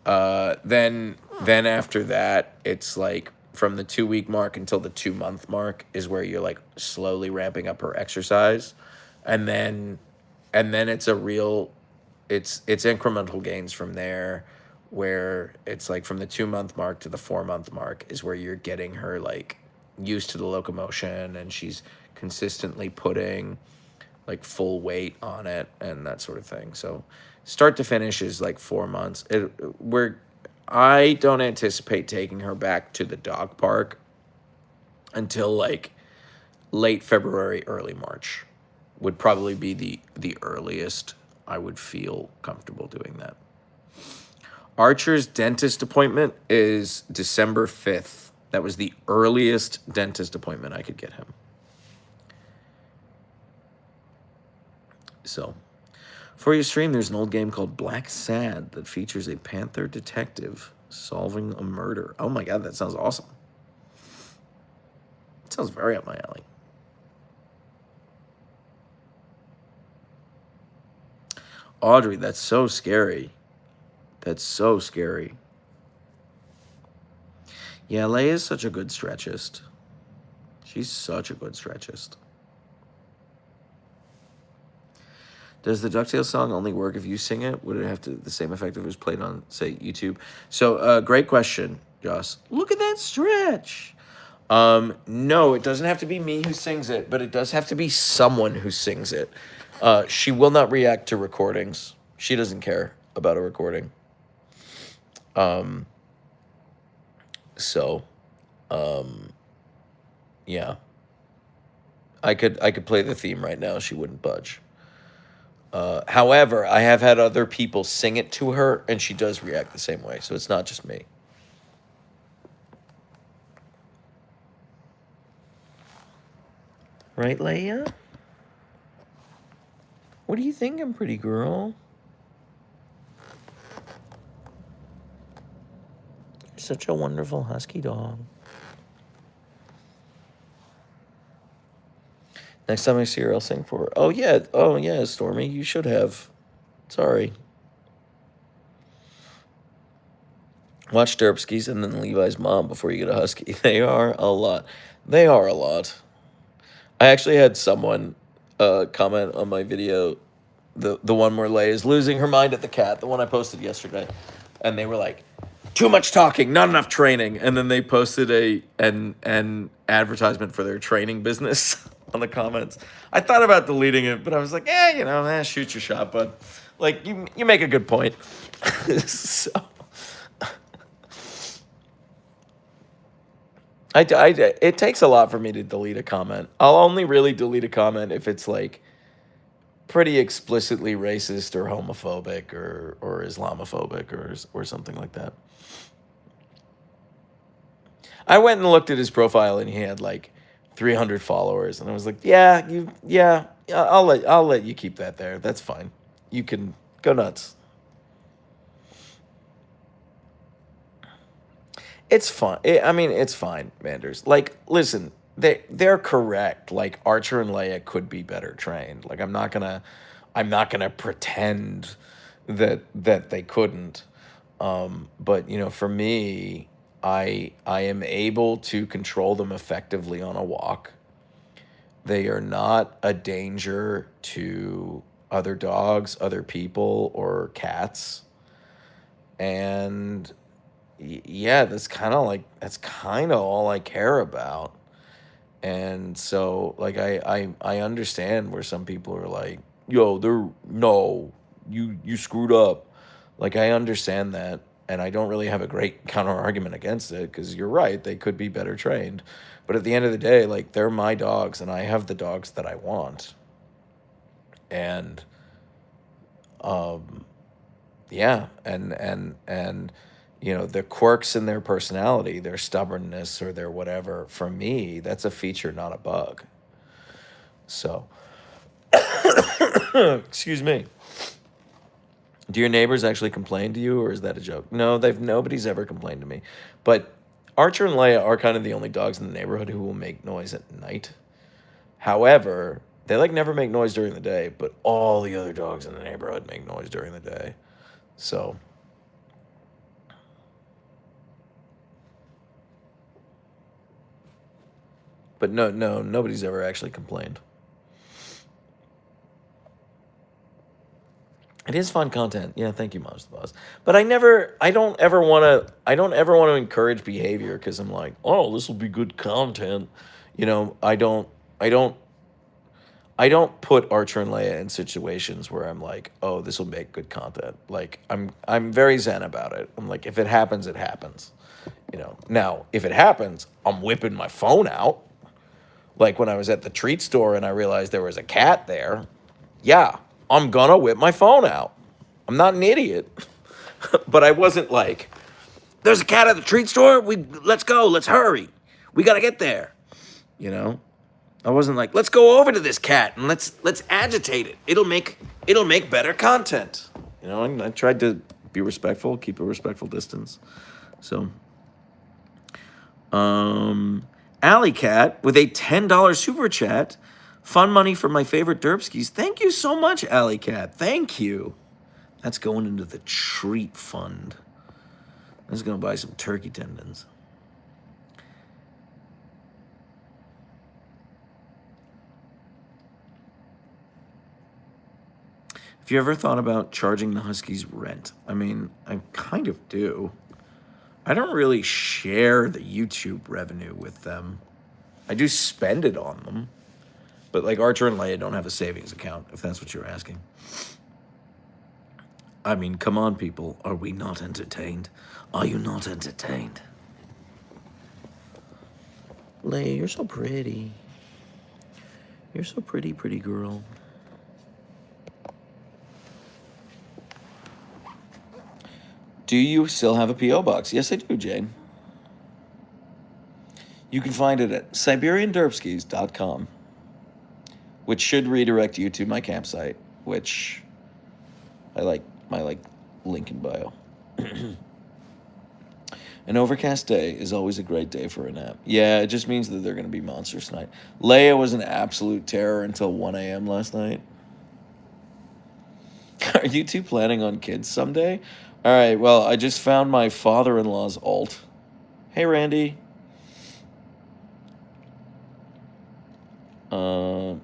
Speaker 1: then after that, it's like from the 2 week mark until the 2 month mark is where you're like slowly ramping up her exercise, and then it's a real, it's incremental gains from there, where it's like from the 2 month mark to the 4 month mark is where you're getting her like used to the locomotion and she's consistently putting like full weight on it and that sort of thing. So start to finish is like 4 months. I don't anticipate taking her back to the dog park until like late February, early March would probably be the earliest I would feel comfortable doing that. Archer's dentist appointment is December 5th. That was the earliest dentist appointment I could get him. So, for your stream, there's an old game called Black Sad that features a panther detective solving a murder. Oh my god, that sounds awesome. It sounds very up my alley. Audrey, that's so scary. That's so scary. Yeah, Leia's such a good stretchist. She's such a good stretchist. Does the DuckTales song only work if you sing it? Would it have the same effect if it was played on, say, YouTube? So, great question, Joss. Look at that stretch. No, it doesn't have to be me who sings it, but it does have to be someone who sings it. She will not react to recordings. She doesn't care about a recording. Yeah. I could play the theme right now. She wouldn't budge. However, I have had other people sing it to her, and she does react the same way. So it's not just me. Right, Leia? What are you thinking, pretty girl? You're such a wonderful husky dog. Next time I see her, I'll sing for her. Oh, yeah, Stormy, you should have. Sorry. Watch Derpskis and then Levi's mom before you get a husky. They are a lot. They are a lot. I actually had someone comment on my video, the one where Leia is losing her mind at the cat, the one I posted yesterday. And they were like, too much talking, not enough training. And then they posted an advertisement for their training business on the comments. I thought about deleting it, but I was like, shoot your shot, bud. Like, you make a good point. So, it takes a lot for me to delete a comment. I'll only really delete a comment if it's like pretty explicitly racist or homophobic or Islamophobic or something like that. I went and looked at his profile and he had like 300 followers, and I was like, I'll let you keep that there. That's fine. You can go nuts. It's fun. I mean, it's fine, Manders. Like, listen, they're correct. Like Archer and Leia could be better trained. Like I'm not gonna pretend that they couldn't. But for me, I am able to control them effectively on a walk. They are not a danger to other dogs, other people, or cats. And yeah, that's kind of all I care about. And so like I understand where some people are like, yo, they're no, you screwed up. Like I understand that, and I don't really have a great counter argument against it because you're right, they could be better trained. But at the end of the day, like they're my dogs and I have the dogs that I want. And um yeah, and the quirks in their personality, their stubbornness or their whatever, for me, that's a feature, not a bug. So, excuse me. Do your neighbors actually complain to you, or is that a joke? No, nobody's ever complained to me. But Archer and Leia are kind of the only dogs in the neighborhood who will make noise at night. However, they like never make noise during the day, but all the other dogs in the neighborhood make noise during the day. So, but no, nobody's ever actually complained. It is fun content. Yeah, thank you, Mom's the Boss. But I don't ever want to encourage behavior because I'm like, oh, this will be good content. I don't, I don't put Archer and Leia in situations where I'm like, oh, this will make good content. Like, I'm very zen about it. I'm like, if it happens, it happens. Now, if it happens, I'm whipping my phone out. Like when I was at the treat store and I realized there was a cat there, yeah, I'm gonna whip my phone out. I'm not an idiot. But I wasn't like, there's a cat at the treat store. Let's go. Let's hurry. We gotta get there. You know, I wasn't like, let's go over to this cat and let's agitate it. It'll make better content. And I tried to be respectful, keep a respectful distance. So, Alley Cat with a $10 super chat. Fun money for my favorite Derpskis. Thank you so much, Alley Cat. Thank you. That's going into the treat fund. I was going to buy some turkey tendons. Have you ever thought about charging the Huskies rent? I mean, I kind of do. I don't really share the YouTube revenue with them. I do spend it on them. But like Archer and Leia don't have a savings account, if that's what you're asking. I mean, come on, people. Are we not entertained? Are you not entertained? Leia, you're so pretty. You're so pretty, pretty girl. Do you still have a P.O. box? Yes, I do, Jane. You can find it at SiberianDerpskis.com, which should redirect you to my campsite, which I like my link in bio. An overcast day is always a great day for a nap. Yeah, it just means that they're going to be monsters tonight. Leia was an absolute terror until 1 a.m. last night. Are you two planning on kids someday? All right, well, I just found my father-in-law's alt. Hey, Randy.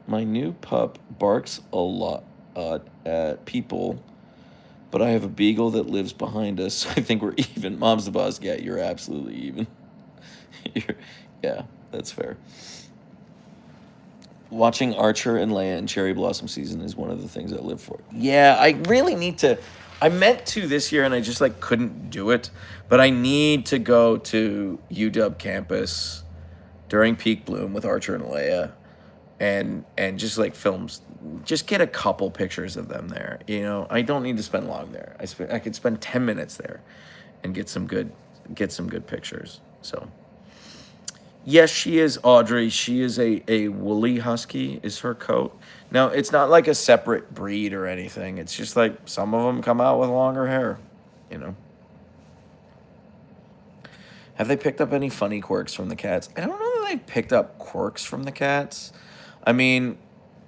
Speaker 1: My new pup barks a lot at people, but I have a beagle that lives behind us, so I think we're even. Mom's the boss. Yeah, you're absolutely even. Yeah, that's fair. Watching Archer and Leia in cherry blossom season is one of the things I live for. Yeah, I really need to. I meant to this year, and I just couldn't do it. But I need to go to UW campus during peak bloom with Archer and Leia, and just films. Just get a couple pictures of them there. I don't need to spend long there. I could spend 10 minutes there, and get some good pictures. So. Yes, she is, Audrey. She is a woolly husky is her coat. Now, it's not like a separate breed or anything. It's just some of them come out with longer hair, Have Have they picked up any funny quirks from the cats? I don't know that they've picked up quirks from the cats. I mean,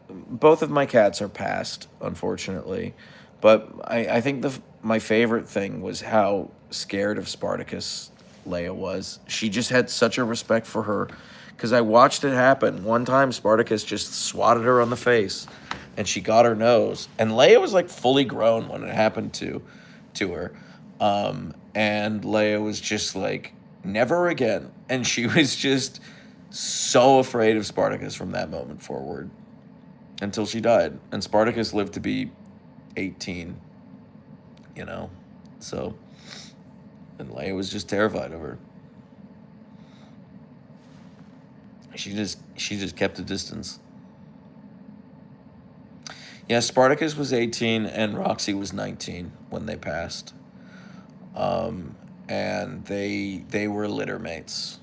Speaker 1: both of my cats are passed, unfortunately. But I think my favorite thing was how scared of Spartacus Leia was. She just had such a respect for her. Because I watched it happen. One time, Spartacus just swatted her on the face. And she got her nose. And Leia was like fully grown when it happened to her. And Leia was just like, never again. And she was just so afraid of Spartacus from that moment forward until she died. And Spartacus lived to be 18, you know? So, and Leia was just terrified of her. She just kept a distance. Yeah, Spartacus was 18 and Roxy was 19 when they passed. And they were litter mates.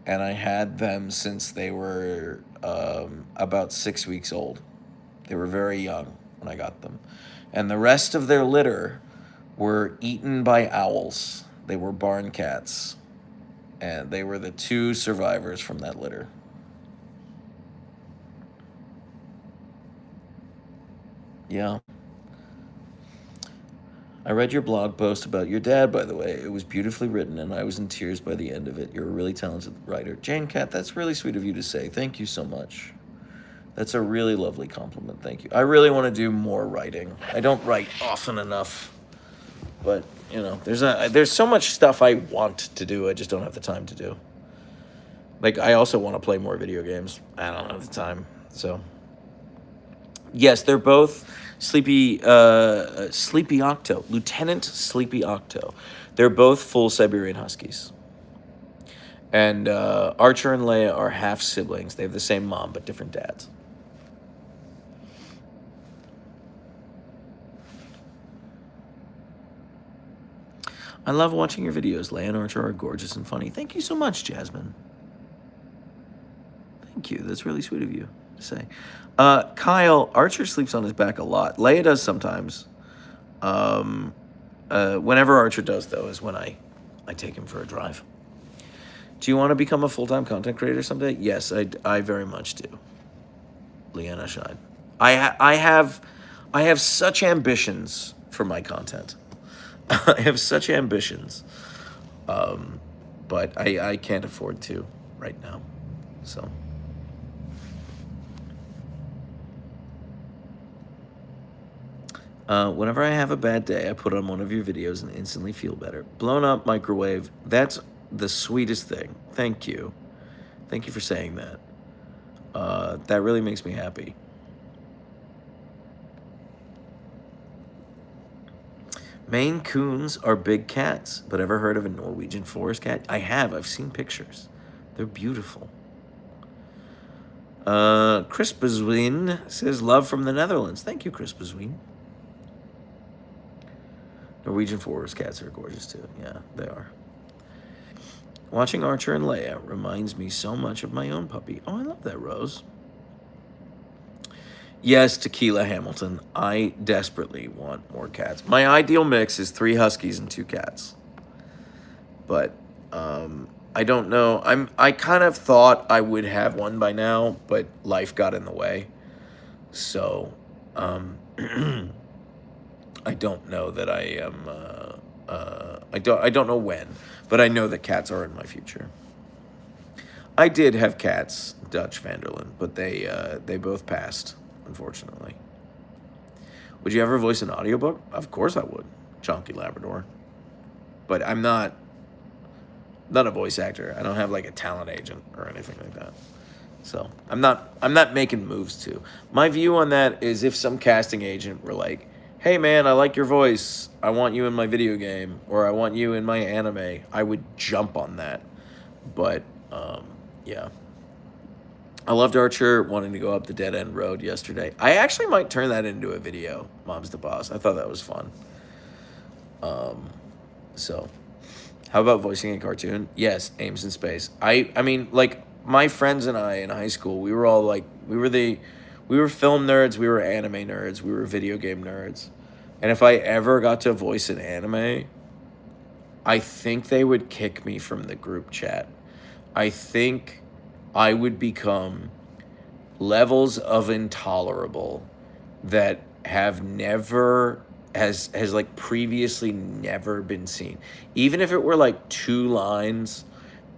Speaker 1: And I had them since they were about 6 weeks old. They were very young when I got them. And the rest of their litter were eaten by owls. They were barn cats. And they were the 2 survivors from that litter. Yeah. I read your blog post about your dad, by the way. It was beautifully written, and I was in tears by the end of it. You're a really talented writer. Jane Cat, that's really sweet of you to say. Thank you so much. That's a really lovely compliment. Thank you. I really want to do more writing. I don't write often enough, but, you know, there's so much stuff I want to do. I just don't have the time to do. Like, I also want to play more video games. I don't have the time, so... Yes, they're both Sleepy Octo, Lieutenant Sleepy Octo. They're both full Siberian Huskies. And Archer and Leia are half siblings. They have the same mom, but different dads. I love watching your videos. Leia and Archer are gorgeous and funny. Thank you so much, Jasmine. Thank you. That's really sweet of you to say. Kyle, Archer sleeps on his back a lot. Leia does sometimes. Whenever Archer does, though, is when I take him for a drive. Do you want to become a full-time content creator someday? Yes, I very much do. Leanna Scheid. I have such ambitions for my content. I have such ambitions. But I can't afford to right now. So... whenever I have a bad day, I put on one of your videos and instantly feel better. Blown up microwave. That's the sweetest thing. Thank you. Thank you for saying that. That really makes me happy. Maine Coons are big cats, but ever heard of a Norwegian forest cat? I have. I've seen pictures. They're beautiful. Chris Bezwin says, love from the Netherlands. Thank you, Chris Bezwin. Norwegian forest cats are gorgeous, too. Yeah, they are. Watching Archer and Leia reminds me so much of my own puppy. Oh, I love that, Rose. Yes, Tequila Hamilton. I desperately want more cats. My ideal mix is 3 Huskies and 2 cats. But I don't know. I kind of thought I would have one by now, but life got in the way. So... I don't know that I am. I don't know when, but I know that cats are in my future. I did have cats, Dutch Vanderlyn, but they both passed, unfortunately. Would you ever voice an audiobook? Of course I would, Chonky Labrador. But I'm not a voice actor. I don't have like a talent agent or anything like that. So I'm not making moves to. My view on that is if some casting agent were like, hey man, I like your voice, I want you in my video game, or I want you in my anime, I would jump on that. But, yeah. I loved Archer wanting to go up the dead-end road yesterday. I actually might turn that into a video, Mom's the Boss. I thought that was fun. So, how about voicing a cartoon? Yes, Ames in Space. I mean, like, my friends and I in high school, we were all like, we were film nerds, we were anime nerds, we were video game nerds. And if I ever got to voice an anime, I think they would kick me from the group chat. I think I would become levels of intolerable that have never has like previously never been seen. Even if it were like 2 lines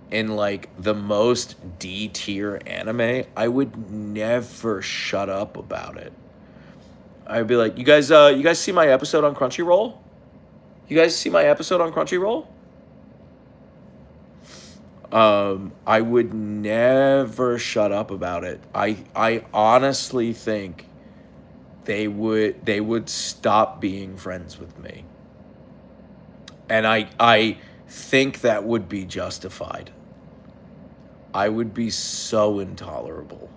Speaker 1: in like the most D tier anime, I would never shut up about it. I'd be like, you guys see my episode on Crunchyroll? You guys see my episode on Crunchyroll? I would never shut up about it. I honestly think they would stop being friends with me. And I think that would be justified. I would be so intolerable.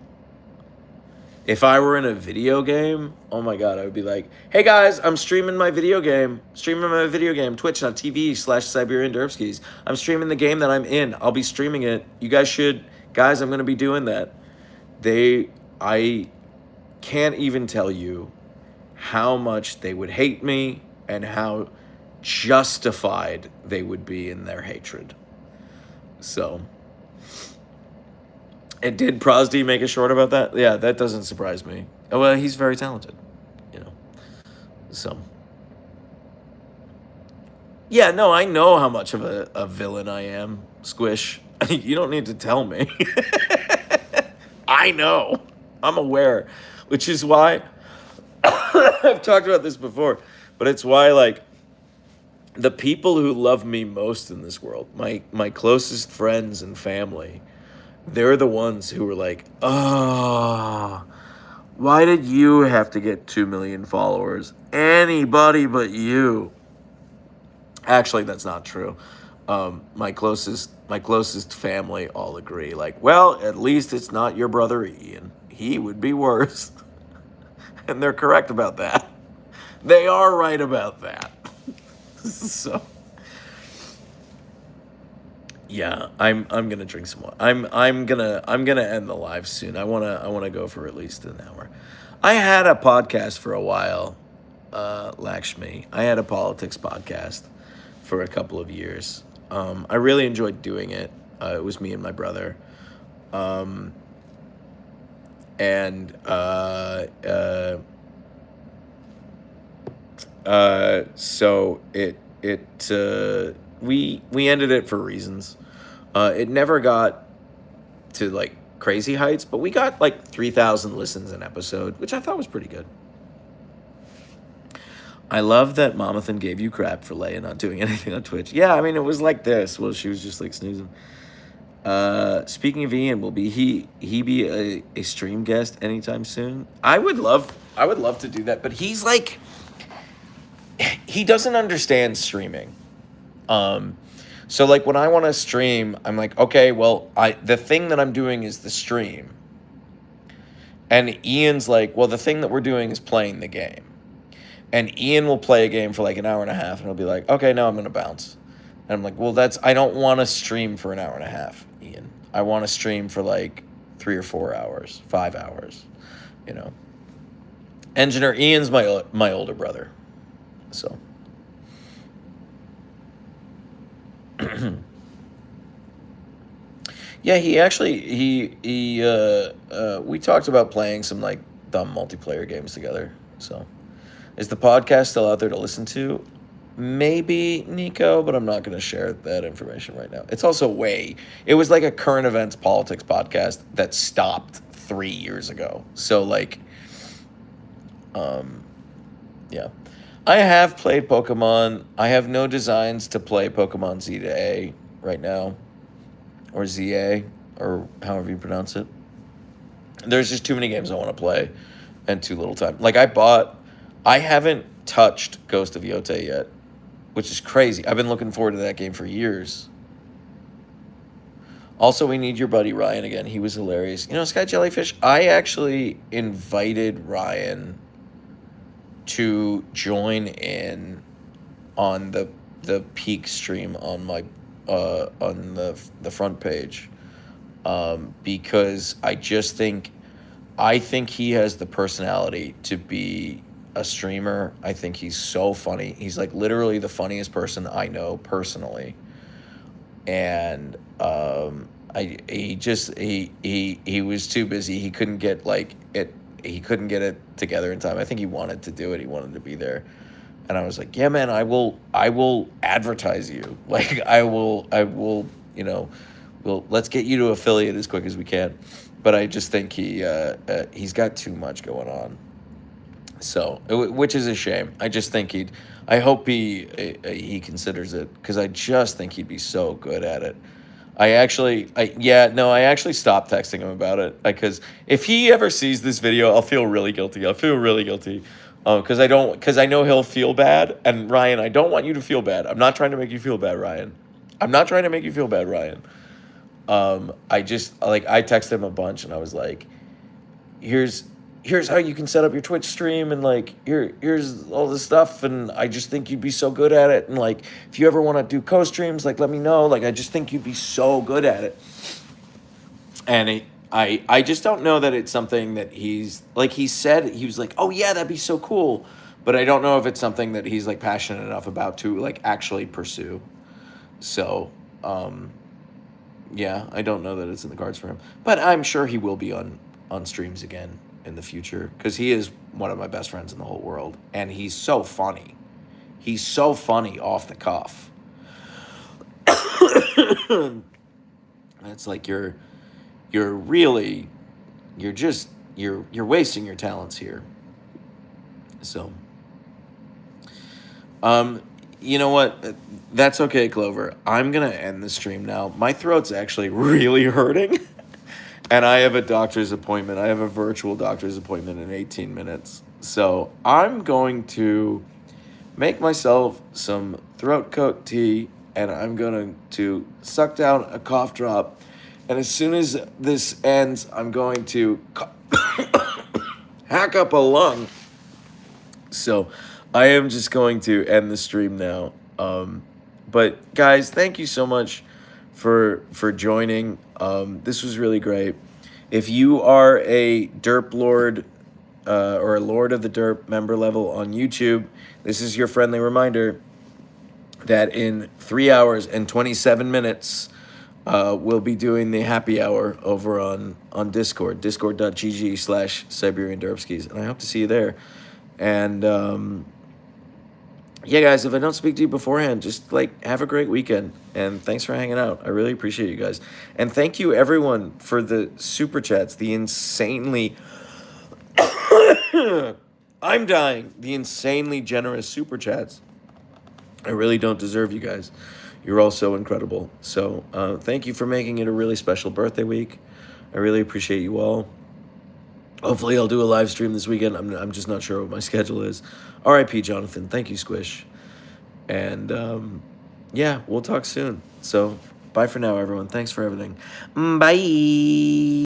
Speaker 1: If I were in a video game, oh my God, I would be like, hey guys, I'm streaming my video game. Twitch.tv/Siberian Derpskis. I'm streaming the game that I'm in. I'll be streaming it. You guys should, guys, I'm going to be doing that. I can't even tell you how much they would hate me and how justified they would be in their hatred. So, and did Prosdy make a short about that? Yeah, that doesn't surprise me. Well, he's very talented, you know. So, yeah, no, I know how much of a villain I am, Squish. You don't need to tell me. I know. I'm aware, which is why I've talked about this before, but it's why, like, the people who love me most in this world, my closest friends and family, they're the ones who were like, oh, why did you have to get 2 million followers? Anybody but you. Actually, that's not true. My closest family all agree. Like, well, at least it's not your brother Ian. He would be worse. And they're correct about that. They are right about that. So, yeah, I'm gonna drink some more. I'm gonna end the live soon. I wanna go for at least an hour. I had a podcast for a while, Lakshmi. I had a politics podcast for a couple of years. I really enjoyed doing it. It was me and my brother. So we ended it for reasons. It never got to like crazy heights, but we got like 3,000 listens an episode, which I thought was pretty good. I love that Mamathan gave you crap for Leia not doing anything on Twitch. Yeah, I mean, it was like this. Well, she was just like snoozing. Speaking of Ian, will he be a stream guest anytime soon? I would love to do that, but he's like, he doesn't understand streaming. So like when I want to stream, I'm like, okay, well, the thing that I'm doing is the stream. And Ian's like, well, the thing that we're doing is playing the game. And Ian will play a game for like an hour and a half, and he'll be like, okay, now I'm going to bounce. And I'm like, well, I don't want to stream for an hour and a half, Ian. I want to stream for like 3 or 4 hours, 5 hours, you know. Engineer Ian's my older brother. So. Yeah, we talked about playing some like dumb multiplayer games together. So, is the podcast still out there to listen to? Maybe, Nico, but I'm not going to share that information right now. It's also it was like a current events politics podcast that stopped 3 years ago. So like, yeah. I have played Pokemon. I have no designs to play Pokemon Z to A right now. Or ZA, or however you pronounce it. There's just too many games I want to play and too little time. Like I haven't touched Ghost of Yote yet, which is crazy. I've been looking forward to that game for years. Also, we need your buddy Ryan again. He was hilarious. You know, Sky Jellyfish, I actually invited Ryan to join in on the peak stream on my on the front page, because I think he has the personality to be a streamer. I think he's so funny. He's like literally the funniest person I know personally. And he was too busy. He couldn't get like it. He couldn't get it together in time. I think he wanted to do it. He wanted to be there. And I was like, yeah, man, I will advertise you. Like I will, well, let's get you to affiliate as quick as we can. But I just think he's got too much going on. So, which is a shame. I just think I hope he considers it, because I just think he'd be so good at it. I actually stopped texting him about it, because if he ever sees this video, I'll feel really guilty. I'll feel really guilty, because I know he'll feel bad. And Ryan, I don't want you to feel bad. I'm not trying to make you feel bad, Ryan. I'm not trying to make you feel bad, Ryan. I just like I texted him a bunch, and I was like, here's how you can set up your Twitch stream, and like here's all this stuff, and I just think you'd be so good at it, and like if you ever want to do co-streams, like let me know. Like I just think you'd be so good at it. And I just don't know that it's something that he's like, he said he was like, oh yeah, that'd be so cool, but I don't know if it's something that he's like passionate enough about to like actually pursue. So yeah, I don't know that it's in the cards for him, but I'm sure he will be on streams again in the future, because he is one of my best friends in the whole world, and he's so funny. He's so funny off the cuff. It's like you're wasting your talents here. So you know what? That's okay, Clover. I'm gonna end the stream now. My throat's actually really hurting. And I have a doctor's appointment. I have a virtual doctor's appointment in 18 minutes. So I'm going to make myself some throat coat tea, and I'm going to suck down a cough drop. And as soon as this ends, I'm going to hack up a lung. So I am just going to end the stream now. But guys, thank you so much for joining. This was really great. If you are a Derp Lord or a Lord of the Derp member level on YouTube, this is your friendly reminder that in 3 hours and 27 minutes, we'll be doing the happy hour over on Discord, discord.gg/Siberian Derpskis. And I hope to see you there. And yeah, guys, if I don't speak to you beforehand, just like have a great weekend, and thanks for hanging out. I really appreciate you guys, and thank you everyone for the super chats, the insanely I'm dying, the insanely generous super chats. I really don't deserve you guys. You're all so incredible. So thank you for making it a really special birthday week. I really appreciate you all. Hopefully I'll do a live stream this weekend. I'm just not sure what my schedule is. R.I.P. Jonathan. Thank you, Squish. And yeah, we'll talk soon. So bye for now, everyone. Thanks for everything. Bye.